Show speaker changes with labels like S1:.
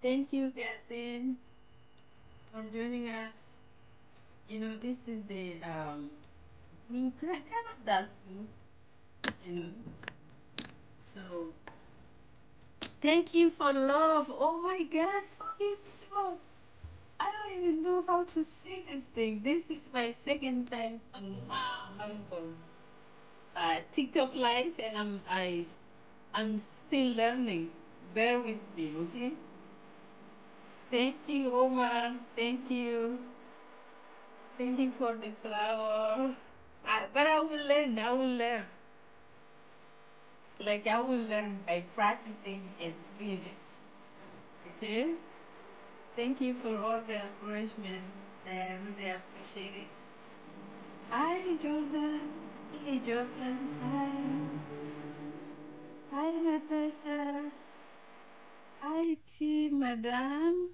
S1: Thank you, Gassin, for joining us. This is the new kind of that food, you know. So thank you for love. Oh my God, forgive me, love. I don't even know how to say this thing. This is my second time on TikTok live, and I'm still learning. Bear with me, okay? Thank you, Omar. Thank you. Thank you for the flower. But I will learn. I will learn. Like I will learn by practicing and doing it. Okay? Thank you for all the encouragement. I really appreciate it. Hi, Jordan. Hey, Jordan. Hi. Hi, Natasha. Hi, T, Madam.